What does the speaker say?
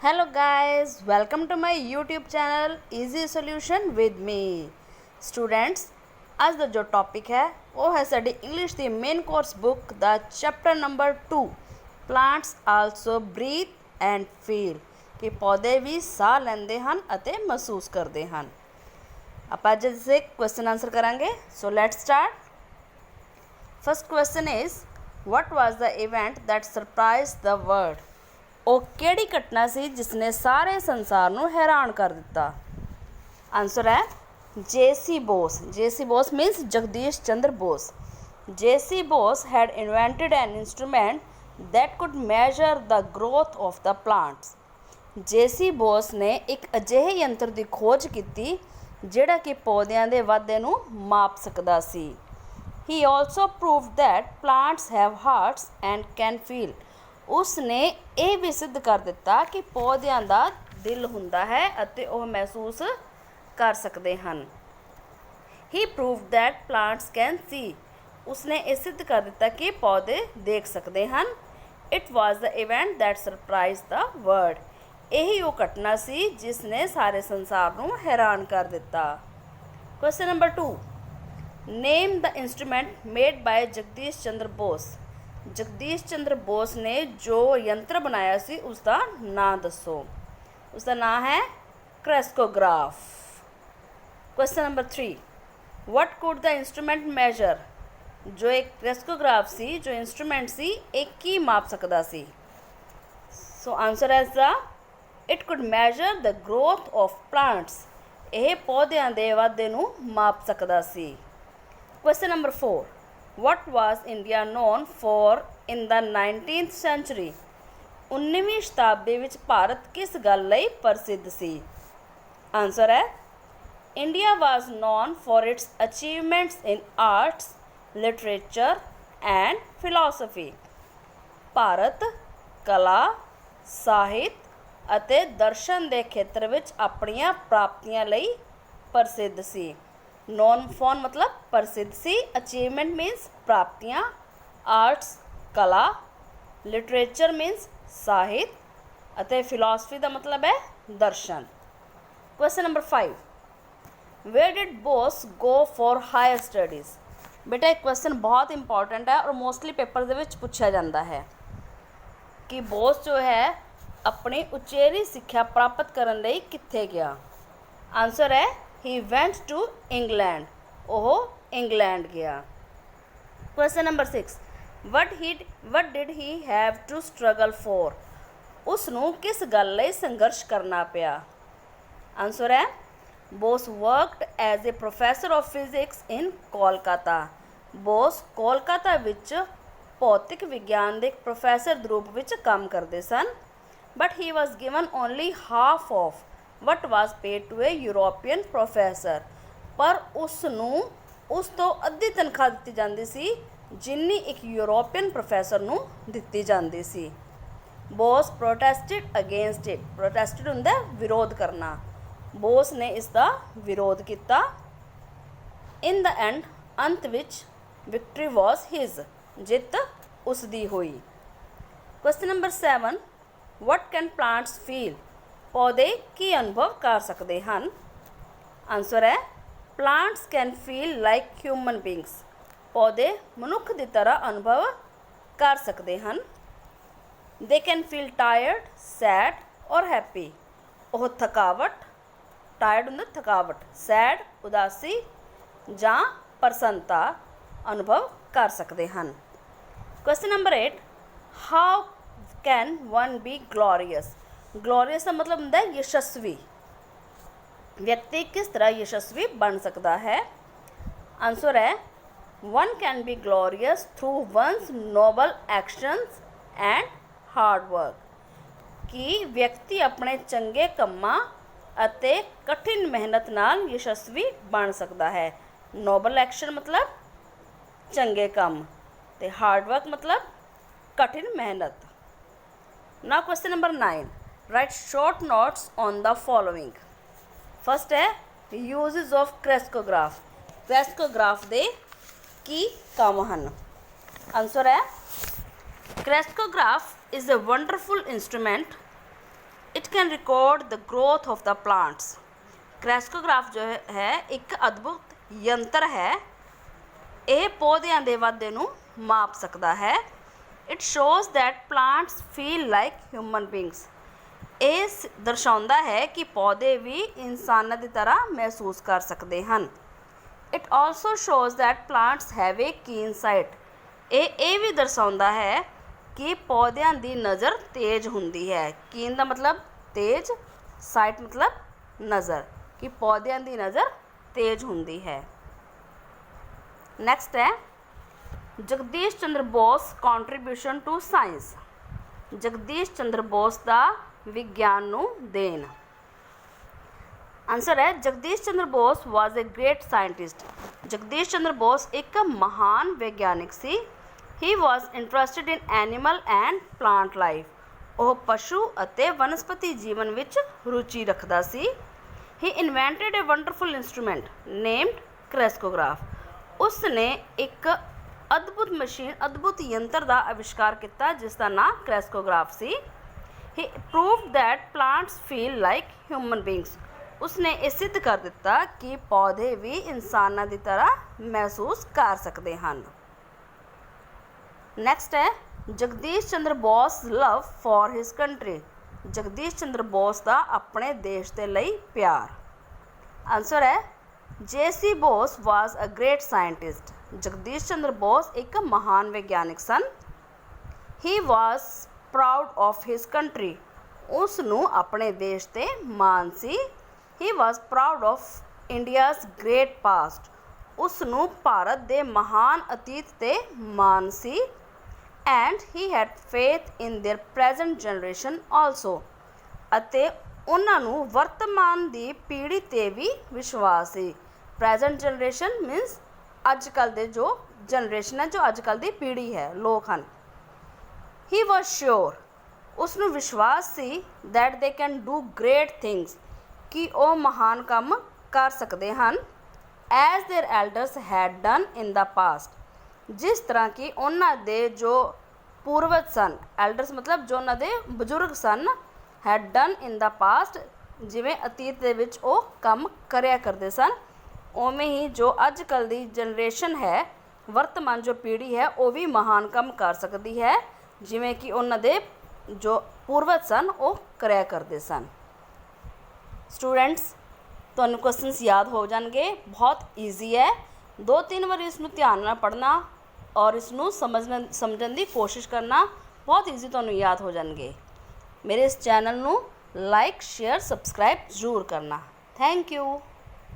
Hello guys, welcome to my YouTube channel Easy Solution with me. Students, ਅੱਜ ਦਾ ਜੋ topic ਹੈ ਉਹ ਹੈ ਸਾਡੀ English the main course book the chapter number 2 plants also breathe and feel ਕਿ ਪੌਦੇ ਵੀ ਸਾਹ ਲੈਂਦੇ ਹਨ ਅਤੇ ਮਹਿਸੂਸ ਕਰਦੇ ਹਨ। ਆਪਾਂ ਅੱਜ ਇਸੇ ਕੁਐਸਚਨ ਆਨਸਰ ਕਰਾਂਗੇ। So let's start. First question is what was the event that surprised the world? ਉਹ ਕਿਹੜੀ ਘਟਨਾ ਸੀ ਜਿਸ ਨੇ ਸਾਰੇ ਸੰਸਾਰ ਨੂੰ ਹੈਰਾਨ ਕਰ ਦਿੱਤਾ? ਆਨਸਰ ਹੈ J.C. Bose. J.C. Bose means Jagdish Chandra Bose. J.C. Bose had invented an instrument that could measure the growth of the plants. J.C. Bose ਨੇ ਇੱਕ ਅਜਿਹੇ ਯੰਤਰ ਦੀ ਖੋਜ ਕੀਤੀ ਜਿਹੜਾ ਕਿ ਪੌਦਿਆਂ ਦੇ ਵਾਧੇ ਨੂੰ ਮਾਪ ਸਕਦਾ ਸੀ। He also proved that plants have hearts and can feel. ਉਸ ਨੇ ਇਹ ਵੀ ਸਿੱਧ ਕਰ ਦਿੱਤਾ ਕਿ ਪੌਦਿਆਂ ਦਾ ਦਿਲ ਹੁੰਦਾ ਹੈ ਅਤੇ ਉਹ ਮਹਿਸੂਸ ਕਰ ਸਕਦੇ ਹਨ। He proved that plants can see. ਉਸ ਨੇ ਇਹ ਸਿੱਧ ਕਰ ਦਿੱਤਾ ਕਿ ਪੌਦੇ ਦੇਖ ਸਕਦੇ ਹਨ। It was the event that surprised the world. ਇਹੀ ਉਹ ਘਟਨਾ ਸੀ ਜਿਸ ਨੇ ਸਾਰੇ ਸੰਸਾਰ ਨੂੰ ਹੈਰਾਨ ਕਰ ਦਿੱਤਾ। Question number 2. Name the instrument made by Jagdish Chandra Bose. Jagdish Chandra Bose ਨੇ ਜੋ ਯੰਤਰ ਬਣਾਇਆ ਸੀ ਉਸ ਦਾ ਨਾਂ ਦੱਸੋ। ਉਸ ਦਾ ਨਾਂ ਹੈ crescograph. Question number 3. What could the instrument measure? ਜੋ ਇੱਕ ਕ੍ਰੈਸਕੋਗ੍ਰਾਫ ਸੀ, ਜੋ ਇੰਸਟਰੂਮੈਂਟ ਸੀ, ਇਹ ਕੀ ਮਾਪ ਸਕਦਾ ਸੀ? ਸੋ ਆਨਸਰ ਹੈ ਇਸਦਾ it could measure the growth of plants. ਇਹ ਪੌਦਿਆਂ ਦੇ ਵਾਧੇ ਨੂੰ ਮਾਪ ਸਕਦਾ ਸੀ। Question number 4. What was India known for in the 19th century? 19ਵੀਂ ਸ਼ਤਾਬਦੀ ਵਿੱਚ ਭਾਰਤ ਕਿਸ ਗੱਲ ਲਈ ਪ੍ਰਸਿੱਧ ਸੀ? ਆਨਸਰ ਹੈ India was known for its achievements in arts, literature and philosophy. Bharat ਕਲਾ, ਸਾਹਿਤ ਅਤੇ ਦਰਸ਼ਨ ਦੇ ਖੇਤਰ ਵਿੱਚ ਆਪਣੀਆਂ ਪ੍ਰਾਪਤੀਆਂ ਲਈ ਪ੍ਰਸਿੱਧ ਸੀ। ਨੋਨ ਫੋਨ ਮਤਲਬ ਪ੍ਰਸਿੱਧ ਸੀ। ਅਚੀਵਮੈਂਟ ਮੀਨਸ ਪ੍ਰਾਪਤੀਆਂ। ਆਰਟਸ ਕਲਾ, ਲਿਟਰੇਚਰ ਮੀਨਸ ਸਾਹਿਤ ਅਤੇ ਫਿਲਾਸਫੀ ਦਾ ਮਤਲਬ ਹੈ ਦਰਸ਼ਨ। Question number 5. Where did Bose go for higher studies? ਬੇਟਾ ਇਹ ਕੁਐਸਚਨ ਬਹੁਤ ਇੰਪੋਰਟੈਂਟ ਹੈ ਔਰ ਮੋਸਟਲੀ ਪੇਪਰ ਦੇ ਵਿੱਚ ਪੁੱਛਿਆ ਜਾਂਦਾ ਹੈ ਕਿ ਬੋਸ ਜੋ ਹੈ ਆਪਣੀ ਉਚੇਰੀ ਸਿੱਖਿਆ ਪ੍ਰਾਪਤ ਕਰਨ ਲਈ ਕਿੱਥੇ ਗਿਆ? ਆਨਸਰ ਹੈ he went to England. ਉਹ ਇੰਗਲੈਂਡ ਗਿਆ। Question number 6. what did he have to struggle for? ਉਸ ਨੂੰ ਕਿਸ ਗੱਲ ਲਈ ਸੰਘਰਸ਼ ਕਰਨਾ ਪਿਆ? ਆਨਸਰ ਹੈ Bose worked as a professor of physics in Kolkata. Bose Kolkata ਵਿੱਚ ਭੌਤਿਕ ਵਿਗਿਆਨ ਦੇ ਇੱਕ ਪ੍ਰੋਫੈਸਰ ਦੇ ਰੂਪ ਵਿੱਚ ਕੰਮ ਕਰਦੇ ਸਨ। but he was given only half of what was paid to a European professor. ਪਰ ਉਸ ਨੂੰ ਉਸ ਤੋਂ ਅੱਧੀ ਤਨਖਾਹ ਦਿੱਤੀ ਜਾਂਦੀ ਸੀ ਜਿੰਨੀ ਇੱਕ ਯੂਰੋਪੀਅਨ ਪ੍ਰੋਫੈਸਰ ਨੂੰ ਦਿੱਤੀ ਜਾਂਦੀ ਸੀ। Bose protested against it. Protested ਹੁੰਦਾ ਵਿਰੋਧ ਕਰਨਾ। ਬੋਸ ਨੇ ਇਸ ਦਾ ਵਿਰੋਧ ਕੀਤਾ। ਇਨ ਦ ਐਂਡ ਅੰਤ ਵਿੱਚ ਵਿਕਟਰੀ ਵਾਸ ਹਿਜ਼। ਜਿੱਤ ਉਸ ਦੀ ਹੋਈ। Question number 7. what can plants feel? ਪੌਦੇ ਕੀ ਅਨੁਭਵ ਕਰ ਸਕਦੇ ਹਨ? ਆਨਸਰ ਹੈ plants can feel like human beings. ਪੌਦੇ ਮਨੁੱਖ ਦੀ ਤਰ੍ਹਾਂ ਅਨੁਭਵ ਕਰ ਸਕਦੇ ਹਨ। They can feel tired, sad ਔਰ ਹੈਪੀ। ਉਹ ਥਕਾਵਟ, ਟਾਇਰਡ ਹੁੰਦਾ ਥਕਾਵਟ, ਸੈਡ ਉਦਾਸੀ ਜਾਂ ਪ੍ਰਸੰਨਤਾ ਅਨੁਭਵ ਕਰ ਸਕਦੇ ਹਨ। Question number 8. How can one be glorious? Glorious ਦਾ ਮਤਲਬ ਹੁੰਦਾ ਹੈ ਯਸ਼ਸਵੀ। ਵਿਅਕਤੀ ਕਿਸ ਤਰ੍ਹਾਂ ਯਸ਼ਸਵੀ ਬਣ ਸਕਦਾ ਹੈ? ਆਨਸਰ ਹੈ one can be glorious through one's noble actions and hard work. ਕਿ ਵਿਅਕਤੀ ਆਪਣੇ ਚੰਗੇ ਕੰਮਾਂ ਅਤੇ ਕਠਿਨ ਮਿਹਨਤ ਨਾਲ ਯਸ਼ਸਵੀ ਬਣ ਸਕਦਾ ਹੈ। ਨੋਬਲ ਐਕਸ਼ਨ ਮਤਲਬ ਚੰਗੇ ਕੰਮ ਅਤੇ ਹਾਰਡ ਵਰਕ ਮਤਲਬ ਕਠਿਨ ਮਿਹਨਤ। ਨਾ question number 9. Write short notes on the following. First ਹੈ uses of crescograph. Crescograph ਦੇ ਕੀ ਕੰਮ ਹਨ? ਆਨਸਰ ਹੈ Crescograph is a wonderful instrument. It can can record the growth of the plants. Crescograph जो है एक अद्भुत यंत्र है, ਇਹ ਪੌਦਿਆਂ ਦੇ ਵਾਧੇ ਨੂੰ ਮਾਪ ਸਕਦਾ ਹੈ। It shows that plants feel like human beings. ਇਹ ਦਰਸਾਉਂਦਾ ਹੈ ਕਿ ਪੌਦੇ ਵੀ ਇਨਸਾਨਾਂ ਦੀ ਤਰ੍ਹਾਂ ਮਹਿਸੂਸ ਕਰ ਸਕਦੇ ਹਨ। It also shows that plants have A ਕੀਨ site. ਇਹ ਵੀ ਦਰਸਾਉਂਦਾ ਹੈ ਕਿ ਪੌਦਿਆਂ ਦੀ ਨਜ਼ਰ ਤੇਜ਼ ਹੁੰਦੀ ਹੈ। ਕੀਨ ਦਾ ਮਤਲਬ ਤੇਜ਼, ਸਾਈਟ ਮਤਲਬ ਨਜ਼ਰ, ਕਿ ਪੌਦਿਆਂ ਦੀ ਨਜ਼ਰ ਤੇਜ਼ ਹੁੰਦੀ ਹੈ। ਨੈਕਸਟ ਹੈ Jagdish Chandra Bose contribution to science. Jagdish Chandra Bose ਦਾ ਵਿਗਿਆਨ ਨੂੰ ਦੇਣ। ਆਨਸਰ ਹੈ Jagdish Chandra Bose was a great scientist. Jagdish Chandra Bose ਇੱਕ ਮਹਾਨ ਵਿਗਿਆਨਿਕ ਸੀ। He was interested in animal and plant life. ਉਹ ਪਸ਼ੂ ਅਤੇ ਵਨਸਪਤੀ ਜੀਵਨ ਵਿੱਚ ਰੁਚੀ ਰੱਖਦਾ ਸੀ। He invented a wonderful instrument named crescograph. ਉਸ ਨੇ ਇੱਕ ਅਦਭੁਤ ਮਸ਼ੀਨ, ਅਦਭੁਤ ਯੰਤਰ ਦਾ ਅਵਿਸ਼ਕਾਰ ਕੀਤਾ ਜਿਸ ਦਾ ਨਾਂ ਕ੍ਰੈਸਕੋਗ੍ਰਾਫ ਸੀ। He proved that plants feel like human beings. ਉਸਨੇ ਇਹ ਸਿੱਧ ਕਰ ਦਿੱਤਾ ਕਿ ਪੌਦੇ ਵੀ ਇਨਸਾਨਾਂ ਦੀ ਤਰ੍ਹਾਂ ਮਹਿਸੂਸ ਕਰ ਸਕਦੇ ਹਨ। ਨੈਕਸਟ ਹੈ Jagdish Chandra Bose love for his country. Jagdish Chandra Bose ਦਾ ਆਪਣੇ ਦੇਸ਼ ਦੇ ਲਈ ਪਿਆਰ। ਆਨਸਰ ਹੈ J C. Bose was a great scientist. Jagdish Chandra Bose ਇੱਕ ਮਹਾਨ ਵਿਗਿਆਨਿਕ ਸਨ। He was proud of his country. ਉਸ ਨੂੰ ਆਪਣੇ ਦੇਸ਼ 'ਤੇ ਮਾਣ ਸੀ। He was proud of India's great past. ਉਸ ਨੂੰ ਭਾਰਤ ਦੇ ਮਹਾਨ ਅਤੀਤ 'ਤੇ ਮਾਣ ਸੀ। And he had faith in there present generation also. ਅਤੇ ਉਹਨਾਂ ਨੂੰ ਵਰਤਮਾਨ ਦੀ ਪੀੜ੍ਹੀ 'ਤੇ ਵੀ ਵਿਸ਼ਵਾਸ ਸੀ। ਪ੍ਰੈਜ਼ੈਂਟ ਜਨਰੇਸ਼ਨ ਮੀਨਸ ਅੱਜ ਕੱਲ੍ਹ ਦੇ ਜੋ ਜਨਰੇਸ਼ਨ ਹੈ, ਜੋ ਅੱਜ ਕੱਲ੍ਹ ਦੀ ਪੀੜ੍ਹੀ ਹੈ, ਲੋਕ ਹਨ। He was sure. ਉਸ ਨੂੰ ਵਿਸ਼ਵਾਸ ਸੀ that they can do great things, ਕਿ ਉਹ ਮਹਾਨ ਕੰਮ ਕਰ ਸਕਦੇ ਹਨ। As their elders had done in the past. ਜਿਸ ਤਰ੍ਹਾਂ ਕਿ ਉਹਨਾਂ ਦੇ ਜੋ ਪੂਰਵਜ ਸਨ, ਐਲਡਰਸ ਮਤਲਬ ਜੋ ਉਹਨਾਂ ਦੇ ਬਜ਼ੁਰਗ ਸਨ, had done in the past, ਜਿਵੇਂ ਅਤੀਤ ਦੇ ਵਿੱਚ ਉਹ ਕੰਮ ਕਰਿਆ ਕਰਦੇ ਸਨ, ਉਵੇਂ ਹੀ ਜੋ ਅੱਜ ਕੱਲ੍ਹ ਦੀ ਜਨਰੇਸ਼ਨ ਹੈ, ਵਰਤਮਾਨ ਜੋ ਪੀੜ੍ਹੀ ਹੈ, ਉਹ ਵੀ ਮਹਾਨ ਕੰਮ ਕਰ ਸਕਦੀ ਹੈ ਜਿਵੇਂ ਕਿ ਉਹਨਾਂ ਦੇ ਜੋ ਪੂਰਵਜ ਸਨ ਉਹ ਕਰਿਆ ਕਰਦੇ ਸਨ। ਸਟੂਡੈਂਟਸ, ਤੁਹਾਨੂੰ ਕੁਐਸਚਨਸ ਯਾਦ ਹੋ ਜਾਣਗੇ, ਬਹੁਤ ਈਜ਼ੀ ਹੈ। 2-3 ਵਾਰੀ ਇਸ ਨੂੰ ਧਿਆਨ ਨਾਲ ਪੜ੍ਹਨਾ ਔਰ ਇਸ ਨੂੰ ਸਮਝਣ ਦੀ ਕੋਸ਼ਿਸ਼ ਕਰਨਾ, ਬਹੁਤ ਈਜ਼ੀ ਤੁਹਾਨੂੰ ਯਾਦ ਹੋ ਜਾਣਗੇ। ਮੇਰੇ ਇਸ ਚੈਨਲ ਨੂੰ ਲਾਈਕ, ਸ਼ੇਅਰ, ਸਬਸਕ੍ਰਾਈਬ ਜ਼ਰੂਰ ਕਰਨਾ। Thank you.